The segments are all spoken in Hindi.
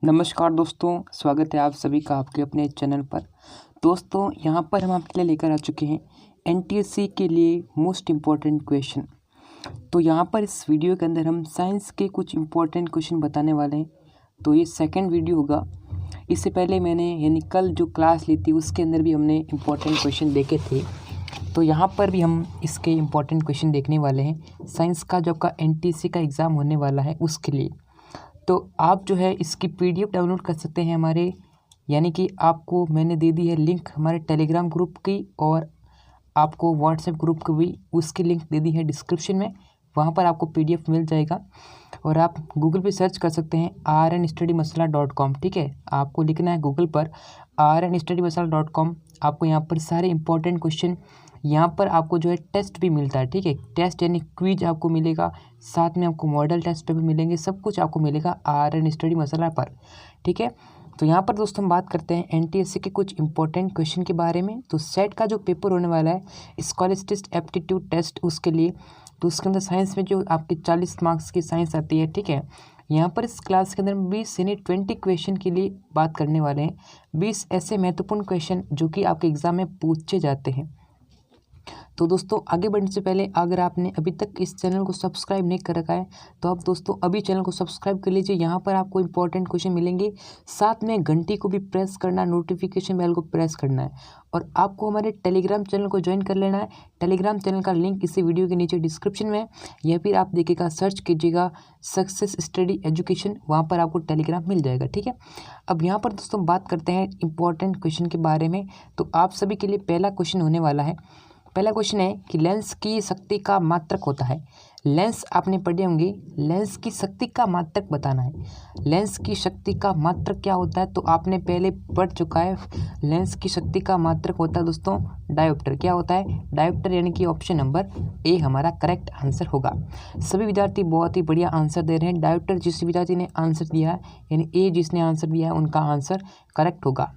नमस्कार दोस्तों, स्वागत है आप सभी का आपके अपने चैनल पर। दोस्तों, यहाँ पर हम आपके लिए लेकर आ चुके हैं एनटीएससी के लिए मोस्ट इम्पॉर्टेंट क्वेश्चन। तो यहाँ पर इस वीडियो के अंदर हम साइंस के कुछ इम्पोर्टेंट क्वेश्चन बताने वाले हैं। तो ये सेकंड वीडियो होगा। इससे पहले मैंने यानी कल जो क्लास ली थी उसके अंदर भी हमने इम्पोर्टेंट क्वेश्चन देखे थे। तो यहाँ पर भी हम इसके इम्पोर्टेंट क्वेश्चन देखने वाले हैं। साइंस का जो आपका एनटीएससी का एग्ज़ाम होने वाला है उसके लिए। तो आप जो है इसकी पीडीएफ डाउनलोड कर सकते हैं हमारे, यानी कि आपको मैंने दे दी है लिंक हमारे टेलीग्राम ग्रुप की, और आपको व्हाट्सएप ग्रुप की भी उसकी लिंक दे दी है डिस्क्रिप्शन में। वहाँ पर आपको पीडीएफ मिल जाएगा और आप गूगल पे सर्च कर सकते हैं rnstudymasala.com। ठीक है, आपको लिखना है गूगल पर rnstudymasala.com। आपको यहाँ पर सारे इंपॉर्टेंट क्वेश्चन, यहाँ पर आपको जो है टेस्ट भी मिलता है। ठीक है, टेस्ट यानी क्विज आपको मिलेगा, साथ में आपको मॉडल टेस्ट भी मिलेंगे, सब कुछ आपको मिलेगा RN स्टडी मसाला पर। ठीक है, तो यहाँ पर दोस्तों हम बात करते हैं एनटीएससी के कुछ इंपॉर्टेंट क्वेश्चन के बारे में। तो सेट का जो पेपर होने वाला है स्कॉलस्टिक एप्टीट्यूड टेस्ट, उसके लिए तो उसके अंदर साइंस में जो आपके 40 मार्क्स की साइंस आती है। ठीक है, यहाँ पर इस क्लास के अंदर 20 यानी 20 क्वेश्चन के लिए बात करने वाले हैं। 20 ऐसे महत्वपूर्ण क्वेश्चन जो कि आपके एग्जाम में पूछे जाते हैं। तो दोस्तों, आगे बढ़ने से पहले अगर आपने अभी तक इस चैनल को सब्सक्राइब नहीं कर रखा है तो आप दोस्तों अभी चैनल को सब्सक्राइब कर लीजिए। यहाँ पर आपको इंपॉर्टेंट क्वेश्चन मिलेंगे, साथ में घंटी को भी प्रेस करना है, नोटिफिकेशन बेल को प्रेस करना है, और आपको हमारे टेलीग्राम चैनल को ज्वाइन कर लेना है। टेलीग्राम चैनल का लिंक इसी वीडियो के नीचे डिस्क्रिप्शन में है, या फिर आप देखिएगा सर्च कीजिएगा सक्सेस स्टडी एजुकेशन, वहाँ पर आपको टेलीग्राम मिल जाएगा। ठीक है, अब यहाँ पर दोस्तों बात करते हैं इंपॉर्टेंट क्वेश्चन के बारे में। तो आप सभी के लिए पहला क्वेश्चन होने वाला है। पहला क्वेश्चन है कि लेंस की शक्ति का मात्रक होता है। लेंस आपने पढ़े होंगे, लेंस की शक्ति का मात्रक बताना है। लेंस की शक्ति का मात्रक क्या होता है तो आपने पहले पढ़ चुका है। लेंस की शक्ति का मात्रक होता है दोस्तों डायोप्टर। क्या होता है? डायोप्टर, यानी कि ऑप्शन नंबर ए हमारा करेक्ट आंसर होगा। सभी विद्यार्थी बहुत ही बढ़िया आंसर दे रहे हैं। डायोप्टर जिस विद्यार्थी ने आंसर दिया है, यानी ए जिसने आंसर दिया है, उनका आंसर करेक्ट होगा।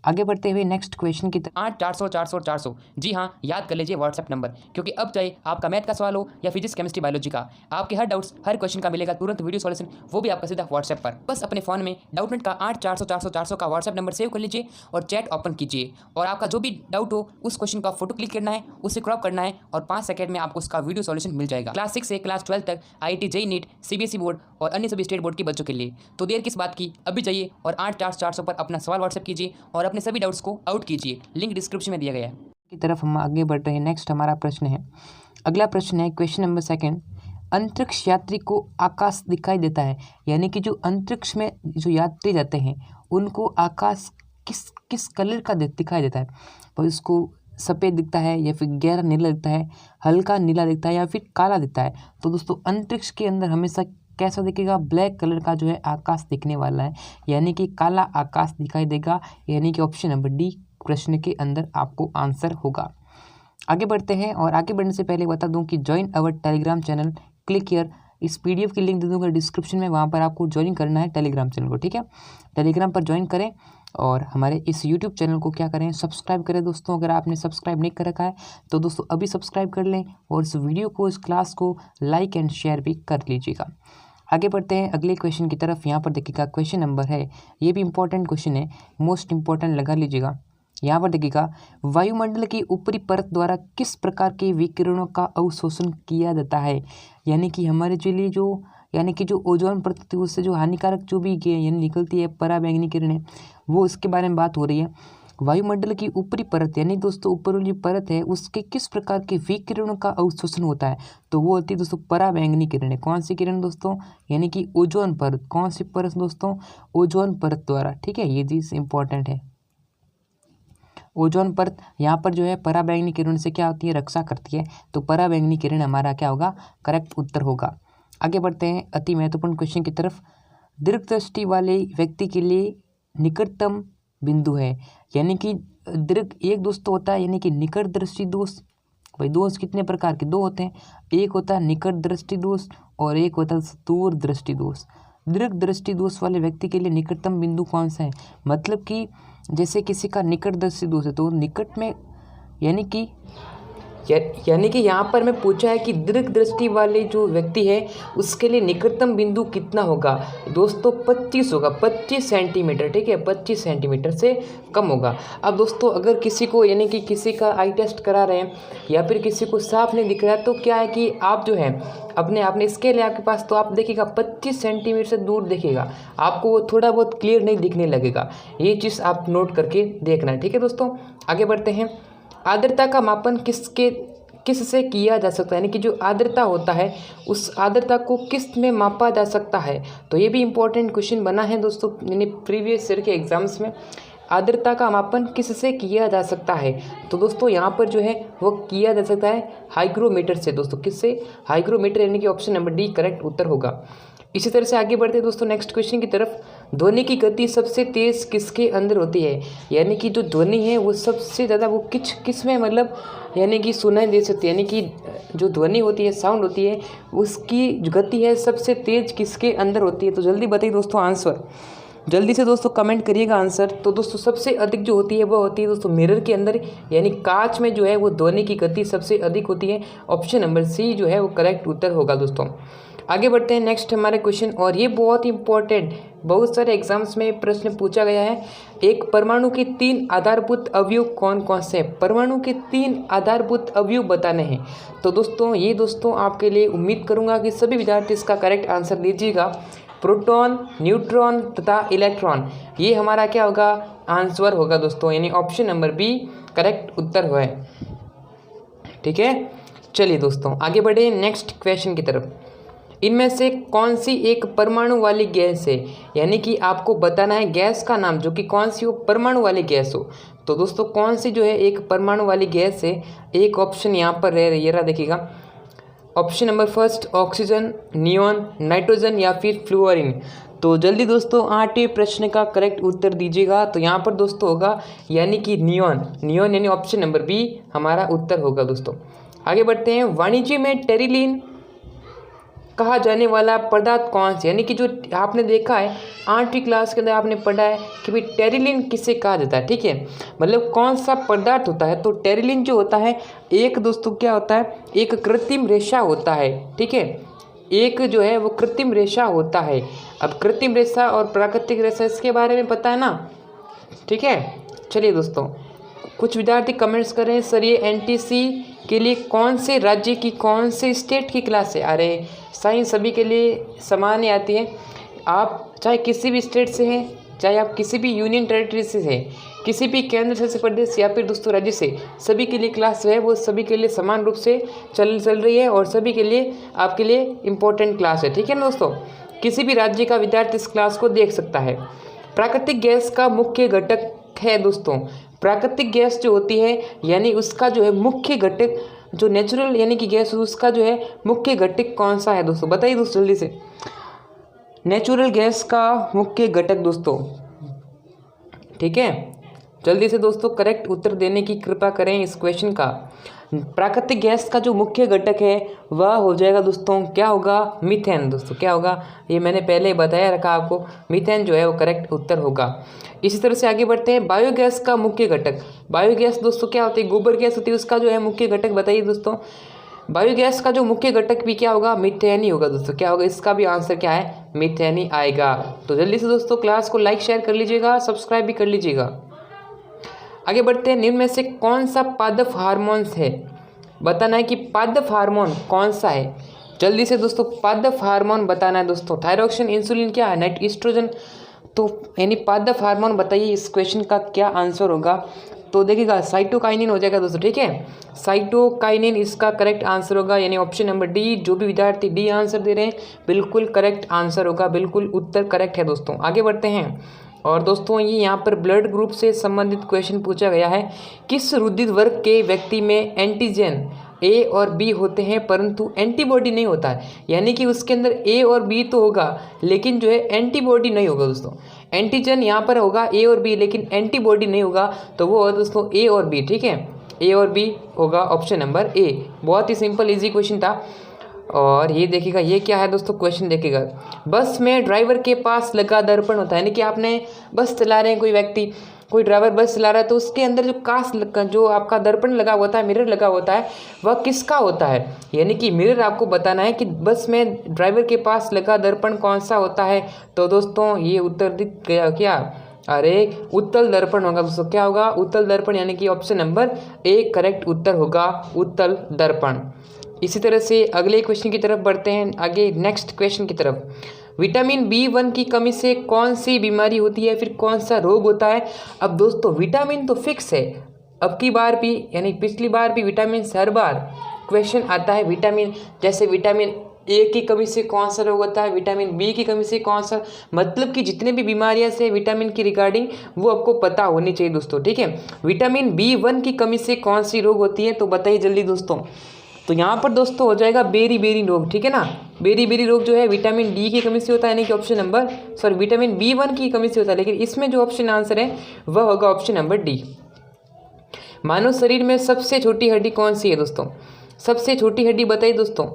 आगे बढ़ते हुए नेक्स्ट क्वेश्चन की तरफ। 8 400 400 400, जी हाँ, याद कर लीजिए व्हाट्सएप नंबर, क्योंकि अब चाहे आपका मैथ का सवाल हो या फिजिक्स केमिस्ट्री बायोलॉजी का, आपके हर डाउट्स हर क्वेश्चन का मिलेगा तुरंत वीडियो सॉल्यूशन, वो भी आपका सीधा व्हाट्सएप पर। बस अपने फोन में डाउटनेट का 8 400 400 400 का व्हाट्सएप नंबर सेव कर लीजिए और चैट ओपन कीजिए, और आपका जो भी डाउट हो उस क्वेश्चन का फोटो क्लिक करना है, उसे क्रॉप करना है, और 5 सेकंड में आपको उसका वीडियो सॉल्यूशन मिल जाएगा। क्लास 6 से क्लास 12 तक IIT JEE NEET CBSE board और अन्य सभी स्टेट बोर्ड के बच्चों के लिए। तो देर किस बात की, अभी जाइए और 8 400 400 पर अपना सवाल व्हाट्सएप कीजिए और अपने सभी डाउट्स को आउट कीजिए। लिंक डिस्क्रिप्शन में दिया गया है। की तरफ हम आगे बढ़ रहे हैं। नेक्स्ट हमारा प्रश्न है, अगला प्रश्न है क्वेश्चन नंबर सेकंड। अंतरिक्ष यात्री को आकाश दिखाई देता है, यानी कि जो अंतरिक्ष में जो यात्री जाते हैं उनको आकाश किस किस कलर का दिखाई देता है? तो इसको सफ़ेद दिखता है, या फिर गहरा नीला दिखता है, हल्का नीला दिखता है, या फिर काला दिखता है? तो दोस्तों अंतरिक्ष के अंदर हमेशा कैसा दिखेगा? ब्लैक कलर का जो है आकाश दिखने वाला है, यानी कि काला आकाश दिखाई देगा, यानी कि ऑप्शन नंबर डी प्रश्न के अंदर आपको आंसर होगा। आगे बढ़ते हैं, और आगे बढ़ने से पहले बता दूं कि join our Telegram channel, click here. इस पीडीएफ की लिंक दे दूंगा डिस्क्रिप्शन में, वहाँ पर आपको ज्वाइन करना है टेलीग्राम चैनल को। ठीक है, टेलीग्राम पर ज्वाइन करें और हमारे इस यूट्यूब चैनल को क्या करें, सब्सक्राइब करें दोस्तों। अगर आपने सब्सक्राइब नहीं कर रखा है तो दोस्तों अभी सब्सक्राइब कर लें, और इस वीडियो को, इस क्लास को लाइक एंड शेयर भी कर लीजिएगा। आगे बढ़ते हैं अगले क्वेश्चन की तरफ। यहाँ पर देखिएगा क्वेश्चन नंबर है, ये भी इंपॉर्टेंट क्वेश्चन है, मोस्ट इंपॉर्टेंट लगा लीजिएगा। यहाँ पर देखिएगा, वायुमंडल की ऊपरी परत द्वारा किस प्रकार के विकिरणों का अवशोषण किया जाता है? यानी कि हमारे जो लिए जो यानी कि जो ओजोन परत थी उससे जो हानिकारक जो भी यानी निकलती है पराबैंगनी किरणें, वो इसके बारे में बात हो रही है। वायुमंडल की ऊपरी परत, यानी दोस्तों ऊपर वाली परत है, उसके किस प्रकार के विकिरणों का अवशोषण होता है? तो वो होती है दोस्तों पराबैंगनी किरणें। कौन सी किरण दोस्तों? यानी कि ओजोन परत। कौन सी परत दोस्तों? ओजोन परत द्वारा। ठीक है, ये चीज़ इंपॉर्टेंट है। ओजोन परत यहाँ पर जो है पराबैंगनी किरण से क्या होती है? रक्षा करती है। तो पराबैंगनी किरण हमारा क्या होगा? करेक्ट उत्तर होगा। आगे बढ़ते हैं अति महत्वपूर्ण क्वेश्चन की तरफ। दीर्घदृष्टि वाले व्यक्ति के लिए निकटतम बिंदु है, यानी कि दीर्घ एक दोस्त होता है, यानी कि निकट दृष्टि दोष। भाई दोष कितने प्रकार के? दो होते हैं, एक होता है निकट दृष्टि दोष और एक होता है दूर दृष्टि दोष। दीर्घ दृष्टि दोष वाले व्यक्ति के लिए निकटतम बिंदु कौन सा है? मतलब कि जैसे किसी का निकट दृष्टि दोष है तो निकट में, यानी कि यानी कि यहाँ पर मैं पूछा है कि दीर्घ दृष्टि वाले जो व्यक्ति है उसके लिए निकटतम बिंदु कितना होगा दोस्तों, 25 होगा, 25 सेंटीमीटर, ठीक है, 25 सेंटीमीटर से कम होगा। अब दोस्तों अगर किसी को यानी कि किसी का आई टेस्ट करा रहे हैं या फिर किसी को साफ नहीं दिख रहा है तो क्या है कि आप जो है अपने स्केल है आपके पास, तो आप देखिएगा 25 सेंटीमीटर से दूर देखिएगा, आपको वो थोड़ा बहुत क्लियर नहीं दिखने लगेगा। ये चीज़ आप नोट करके देखना है, ठीक है दोस्तों। आगे बढ़ते हैं। आर्द्रता का मापन किससे किया जा सकता है, यानी कि जो आर्द्रता होता है उस आर्द्रता को किस में मापा जा सकता है, तो ये भी इम्पोर्टेंट क्वेश्चन बना है दोस्तों, यानी प्रीवियस ईयर के एग्जाम्स में। आर्द्रता का मापन किससे किया जा सकता है, तो दोस्तों यहाँ पर जो है वो किया जा सकता है हाइग्रोमीटर से दोस्तों। किससे? हाइग्रोमीटर, यानी कि ऑप्शन नंबर डी करेक्ट उत्तर होगा। इसी तरह से आगे बढ़ते हैं दोस्तों नेक्स्ट क्वेश्चन की तरफ। ध्वनि की गति सबसे तेज़ किसके अंदर होती है, यानी कि जो ध्वनि है वो सबसे ज़्यादा वो किस में मतलब यानी कि सुनाई दे सकती है, यानी कि जो ध्वनि होती है, साउंड होती है, उसकी जो गति है सबसे तेज़ किसके अंदर होती है। तो जल्दी बताइए दोस्तों आंसर, जल्दी से दोस्तों कमेंट करिएगा आंसर। तो दोस्तों सबसे अधिक जो होती है वो होती है दोस्तों मिरर के अंदर, यानी कांच में जो है वो ध्वनि की गति सबसे अधिक होती है। ऑप्शन नंबर सी जो है वो करेक्ट उत्तर होगा दोस्तों। आगे बढ़ते हैं नेक्स्ट हमारे क्वेश्चन, और ये बहुत इंपॉर्टेंट, बहुत सारे एग्जाम्स में प्रश्न पूछा गया है। एक परमाणु के 3 आधारभूत अवयव कौन कौन से हैं, परमाणु के 3 आधारभूत अवयव बताने हैं। तो दोस्तों ये दोस्तों आपके लिए उम्मीद करूंगा कि सभी विद्यार्थी इसका करेक्ट आंसर दीजिएगा। प्रोटॉन, न्यूट्रॉन तथा इलेक्ट्रॉन, ये हमारा क्या होगा, आंसर होगा दोस्तों, यानी ऑप्शन नंबर बी करेक्ट उत्तर है, ठीक है। चलिए दोस्तों आगे बढ़े नेक्स्ट क्वेश्चन की तरफ। इनमें से कौन सी एक परमाणु वाली गैस है, यानी कि आपको बताना है गैस का नाम जो कि कौन सी हो, परमाणु वाली गैस हो। तो दोस्तों कौन सी जो है एक परमाणु वाली गैस है, एक ऑप्शन यहाँ पर रह रही है, देखिएगा option number first oxygen, neon, nitrogen या फिर फ्लूओरिन। तो जल्दी दोस्तों 8वें प्रश्न का करेक्ट उत्तर दीजिएगा। तो यहाँ पर दोस्तों होगा यानी कि नियॉन, यानी ऑप्शन नंबर बी हमारा उत्तर होगा दोस्तों। आगे बढ़ते हैं। वाणिज्य में टेरिलीन कहा जाने वाला पदार्थ कौन सा, यानी कि जो आपने देखा है 8वीं क्लास के अंदर आपने पढ़ा है कि भाई टेरिलीन किसे कहा जाता है, ठीक है, मतलब कौन सा पदार्थ होता है। तो टेरिलीन जो होता है एक दोस्तों क्या होता है, एक कृत्रिम रेशा होता है, ठीक है, एक जो है वो कृत्रिम रेशा होता है। अब कृत्रिम रेशा और प्राकृतिक रेशा इसके बारे में पता है ना, ठीक है। चलिए दोस्तों कुछ विद्यार्थी कमेंट्स करें सर ये एनटीसी के लिए कौन से राज्य की कौन से स्टेट की क्लास है। अरे साइंस सभी के लिए समान ही आती है, आप चाहे किसी भी स्टेट से हैं, चाहे आप किसी भी यूनियन टेरिटरी से हैं, किसी भी केंद्र शासित प्रदेश या फिर दोस्तों राज्य से, सभी के लिए क्लास जो है वो सभी के लिए समान रूप से चल रही है और सभी के लिए आपके लिए इम्पोर्टेंट क्लास है, ठीक है ना दोस्तों। किसी भी राज्य का विद्यार्थी इस क्लास को देख सकता है। प्राकृतिक गैस का मुख्य घटक है दोस्तों, प्राकृतिक गैस जो होती है यानी उसका जो है मुख्य घटक, जो नेचुरल यानी कि गैस उसका जो है मुख्य घटक कौन सा है दोस्तों, बताइए दोस्तों जल्दी से। नेचुरल गैस का मुख्य घटक दोस्तों, ठीक है, जल्दी से दोस्तों करेक्ट उत्तर देने की कृपा करें इस क्वेश्चन का। प्राकृतिक गैस का जो मुख्य घटक है वह हो जाएगा दोस्तों, क्या होगा, मीथेन दोस्तों, क्या होगा, ये मैंने पहले ही बताया रखा आपको, मीथेन जो है वो करेक्ट उत्तर होगा। इसी तरह से आगे बढ़ते हैं। बायोगैस का मुख्य घटक, बायोगैस दोस्तों क्या होती है, गोबर गैस होती है, उसका जो है मुख्य घटक बताइए दोस्तों। बायोगैस का जो मुख्य घटक भी क्या होगा, मीथेन ही होगा दोस्तों, क्या होगा, इसका भी आंसर क्या है, मीथेन ही आएगा। तो जल्दी से दोस्तों क्लास को लाइक शेयर कर लीजिएगा, सब्सक्राइब भी कर लीजिएगा। आगे बढ़ते हैं। निम्न में से कौन सा पादप हार्मोन्स है, बताना है कि पादप हार्मोन कौन सा है। जल्दी से दोस्तों पादप हार्मोन बताना है दोस्तों। थायरोक्सिन, इंसुलिन क्या है, नाइट ईस्ट्रोजन, तो यानी पादप हार्मोन बताइए इस क्वेश्चन का क्या आंसर होगा। तो देखिएगा साइटोकाइनिन हो जाएगा दोस्तों, ठीक है, साइटोकाइनिन इसका करेक्ट आंसर होगा, यानी ऑप्शन नंबर डी। जो भी विद्यार्थी डी आंसर दे रहे हैं बिल्कुल करेक्ट आंसर होगा, बिल्कुल उत्तर करेक्ट है दोस्तों। आगे बढ़ते हैं। और दोस्तों ये यहाँ पर ब्लड ग्रुप से संबंधित क्वेश्चन पूछा गया है। किस रुधिर वर्ग के व्यक्ति में एंटीजन ए और बी होते हैं परंतु एंटीबॉडी नहीं होता है, यानी कि उसके अंदर ए और बी तो होगा लेकिन जो है एंटीबॉडी नहीं होगा दोस्तों। एंटीजन यहाँ पर होगा ए और बी लेकिन एंटीबॉडी नहीं होगा, तो वो होगा दोस्तों ए और बी, ठीक है, ए और बी होगा ऑप्शन नंबर ए। बहुत ही सिंपल इजी क्वेश्चन था। और ये देखिएगा ये क्या है दोस्तों, क्वेश्चन देखिएगा। बस में ड्राइवर के पास लगा दर्पण होता है, यानी कि आपने बस चला रहे हैं, कोई व्यक्ति, कोई ड्राइवर बस चला रहा है, तो उसके अंदर जो आपका दर्पण लगा होता है, मिरर लगा होता है, वह किसका होता है। यानी कि मिरर आपको बताना है कि बस में ड्राइवर के पास लगा दर्पण कौन सा होता है। तो दोस्तों ये उत्तर दिख गया क्या, अरे उत्तल दर्पण होगा दोस्तों। क्या होगा, उत्तल दर्पण, यानी कि ऑप्शन नंबर ए करेक्ट उत्तर होगा, उत्तल दर्पण। इसी तरह से अगले क्वेश्चन की तरफ बढ़ते हैं, आगे नेक्स्ट क्वेश्चन की तरफ। विटामिन B1 की कमी से कौन सी बीमारी होती है, फिर कौन सा रोग होता है। अब दोस्तों विटामिन तो फिक्स है, अब की बार भी यानी पिछली बार भी विटामिन से हर बार क्वेश्चन आता है विटामिन, जैसे विटामिन ए की कमी से कौन सा रोग होता है, विटामिन बी की कमी से कौन सा, मतलब कि जितने भी बीमारियां से विटामिन की रिगार्डिंग वो आपको पता होनी चाहिए दोस्तों, ठीक है। विटामिन B1 की कमी से कौन सी रोग होती है, तो बताइए जल्दी दोस्तों। तो यहाँ पर दोस्तों हो जाएगा बेरी रोग, ठीक है ना। बेरी रोग जो है विटामिन डी की कमी से होता है, यानी कि ऑप्शन नंबर विटामिन B1 की कमी से होता है, लेकिन इसमें जो ऑप्शन आंसर है वह होगा ऑप्शन नंबर डी। मानव शरीर में सबसे छोटी हड्डी कौन सी है दोस्तों, सबसे छोटी हड्डी बताइए दोस्तों।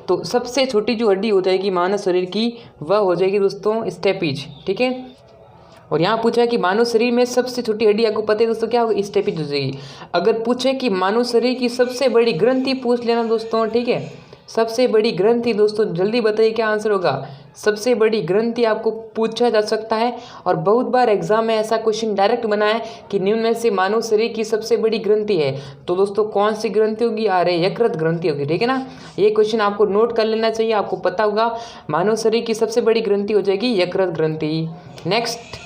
तो सबसे छोटी जो हड्डी हो जाएगी मानव शरीर की वह हो जाएगी दोस्तों स्टेपीज, ठीक है। और यहाँ पूछा है कि मानव शरीर में सबसे छोटी हड्डी, आपको पता है दोस्तों क्या होगा, स्टेपीज हो जाएगी। अगर पूछे कि मानव शरीर की सबसे बड़ी ग्रंथि पूछ लेना दोस्तों, ठीक है। सबसे बड़ी ग्रंथि दोस्तों जल्दी बताइए क्या आंसर होगा। सबसे बड़ी ग्रंथि आपको पूछा जा सकता है, और बहुत बार एग्जाम में ऐसा क्वेश्चन डायरेक्ट बना है कि निम्न में से मानव शरीर की सबसे बड़ी ग्रंथि है, तो दोस्तों कौन सी ग्रंथि होगी, अरे यकृत ग्रंथि होगी, ठीक है ना। ये क्वेश्चन आपको नोट कर लेना चाहिए, आपको पता होगा मानव शरीर की सबसे बड़ी ग्रंथि हो जाएगी यकृत ग्रंथि। नेक्स्ट,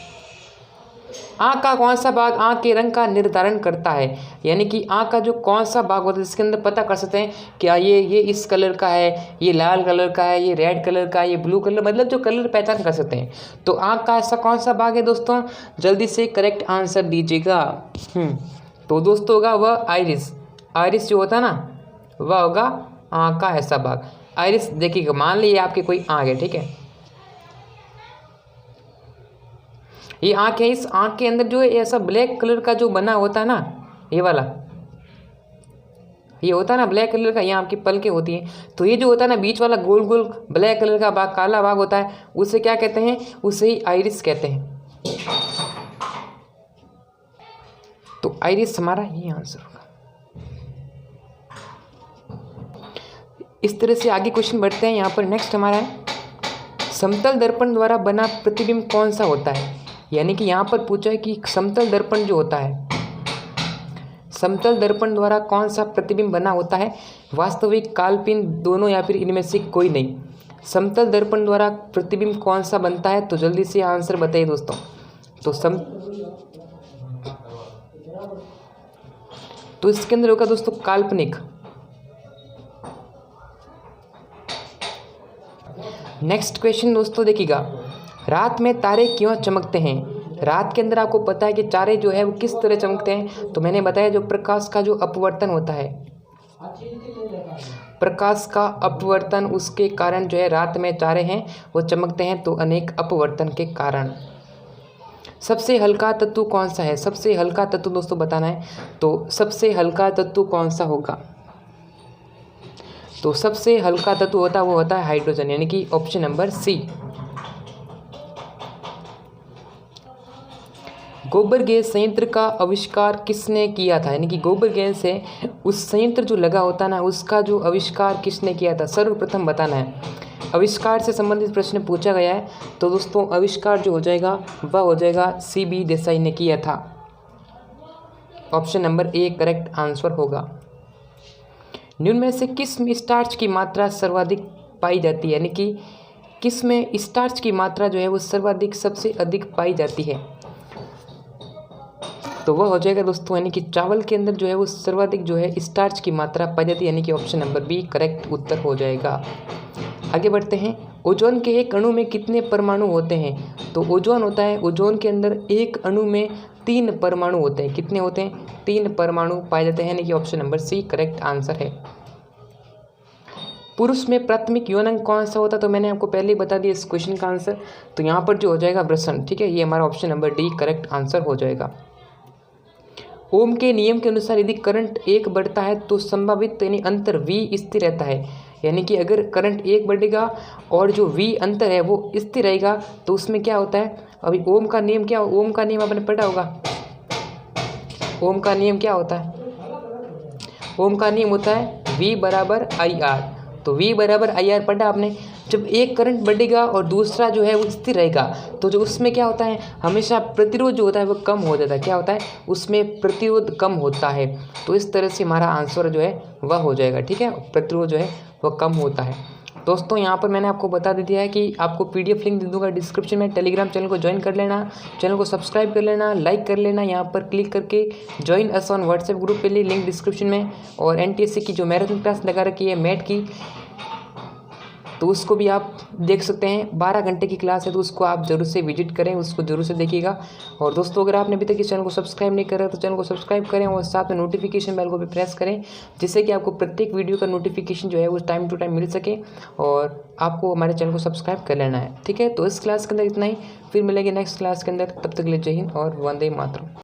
आँख का कौन सा भाग आँख के रंग का निर्धारण करता है, यानी कि आँख का जो कौन सा भाग होता है जिसके अंदर पता कर सकते हैं क्या ये इस कलर का है, ये लाल कलर का है, ये रेड कलर का है, ये ब्लू कलर, मतलब जो कलर पहचान कर सकते हैं। तो आँख का ऐसा कौन सा भाग है दोस्तों, जल्दी से करेक्ट आंसर दीजिएगा। तो दोस्तों होगा वह आइरिस, आइरिस जो होता है ना वह होगा आँख का ऐसा भाग। आइरिस देखिएगा, मान लीजिए आपकी कोई आँख है, ठीक है, ये आँख है, इस आँख के अंदर जो है ऐसा ब्लैक कलर का जो बना होता है ना, ये वाला ये होता है ना ब्लैक कलर का, यहाँ आपकी पलकें होती हैं, तो ये जो होता है ना बीच वाला गोल गोल ब्लैक कलर का भाग, काला भाग होता है, उसे क्या कहते हैं, उसे ही आइरिस कहते हैं। तो आइरिस हमारा ये आंसर होगा। इस तरह से आगे क्वेश्चन बढ़ते हैं। यहाँ पर नेक्स्ट हमारा है, समतल दर्पण द्वारा बना प्रतिबिंब कौन सा होता है, यानी कि यहाँ पर पूछा है कि समतल दर्पण जो होता है, समतल दर्पण द्वारा कौन सा प्रतिबिंब बना होता है, वास्तविक, काल्पनिक, दोनों या फिर इनमें से कोई नहीं। समतल दर्पण द्वारा प्रतिबिंब कौन सा बनता है, तो जल्दी से आंसर बताइए दोस्तों। तो इसके अंदर होगा दोस्तों काल्पनिक। नेक्स्ट क्वेश्चन दोस्तों देखिएगा, रात में तारे क्यों चमकते हैं। रात के अंदर आपको पता है कि तारे जो है वो किस तरह चमकते हैं, तो मैंने बताया जो प्रकाश का जो अपवर्तन होता है, प्रकाश का अपवर्तन, उसके कारण जो है रात में तारे हैं वो चमकते हैं, तो अनेक अपवर्तन के कारण। सबसे हल्का तत्व कौन सा है, सबसे हल्का तत्व दोस्तों बताना है, तो सबसे हल्का तत्व कौन सा होगा। तो सबसे हल्का तत्व होता है वो होता है हाइड्रोजन, यानी कि ऑप्शन नंबर सी। गोबर गैस संयंत्र का आविष्कार किसने किया था, यानी कि गोबर गैस से उस संयंत्र जो लगा होता है ना उसका जो आविष्कार किसने किया था, सर्वप्रथम बताना है। आविष्कार से संबंधित प्रश्न पूछा गया है, तो दोस्तों आविष्कार जो हो जाएगा वह हो जाएगा CB देसाई ने किया था, option number A correct answer होगा। निम्न में से किस में स्टार्च की मात्रा सर्वाधिक पाई जाती है, यानी कि किस में स्टार्च की मात्रा जो है वो सर्वाधिक सबसे अधिक पाई जाती है, तो वह हो जाएगा दोस्तों, यानी कि चावल के अंदर जो है वो सर्वाधिक जो है स्टार्च की मात्रा पाई जाती है, यानी कि ऑप्शन नंबर बी करेक्ट उत्तर हो जाएगा। आगे बढ़ते हैं, ओजोन के एक अणु में कितने परमाणु होते हैं, तो ओजोन होता है, ओजोन के अंदर एक अणु में 3 परमाणु होते हैं, कितने होते हैं, 3 परमाणु पाए जाते हैं, यानी कि option number C correct answer है। पुरुष में प्राथमिक यौन अंग कौन सा होता है, तो मैंने आपको पहले ही बता दिया इस क्वेश्चन का आंसर, तो यहाँ पर जो हो जाएगा वृषण, ठीक है, ये हमारा option number D correct answer हो जाएगा। ओम के नियम के अनुसार यदि करंट 1 बढ़ता है तो संभावित यानी अंतर V स्थिर रहता है, यानी कि अगर करंट 1 बढ़ेगा और जो V अंतर है वो स्थिर रहेगा तो उसमें क्या होता है, अभी ओम का नियम क्या, ओम का नियम आपने पढ़ा होगा। ओम का नियम क्या होता है, ओम का नियम होता है V बराबर IR। तो V बराबर IR पढ़ा आपने। जब एक करंट बढ़ेगा और दूसरा जो है वो स्थिर रहेगा तो जो उसमें क्या होता है, हमेशा प्रतिरोध जो होता है वो कम हो जाता है। क्या होता है, उसमें प्रतिरोध कम होता है। तो इस तरह से हमारा आंसर जो है वह हो जाएगा। ठीक है, प्रतिरोध जो है वह कम होता है। दोस्तों यहाँ पर मैंने आपको बता दिया है कि आपको PDF लिंक दे दूंगा डिस्क्रिप्शन में। टेलीग्राम चैनल को ज्वाइन कर लेना, चैनल को सब्सक्राइब कर लेना, लाइक कर लेना, यहाँ पर क्लिक करके join us on WhatsApp group के लिए लिंक डिस्क्रिप्शन में। और NTSC की जो मैराथन क्लास लगा रखी है मैथ की, तो उसको भी आप देख सकते हैं। 12 घंटे की क्लास है, तो उसको आप जरूर से विजिट करें, उसको जरूर से देखिएगा। और दोस्तों अगर आपने अभी तक इस चैनल को सब्सक्राइब नहीं करा तो चैनल को सब्सक्राइब करें और साथ में नोटिफिकेशन बेल को भी प्रेस करें, जिससे कि आपको प्रत्येक वीडियो का नोटिफिकेशन जो है वो टाइम टू टाइम मिल सके। और आपको हमारे चैनल को सब्सक्राइब कर लेना है। ठीक है, तो इस क्लास के अंदर इतना ही, फिर मिलेंगे नेक्स्ट क्लास के अंदर। तब तक के लिए जय हिंद और वंदे मातरम।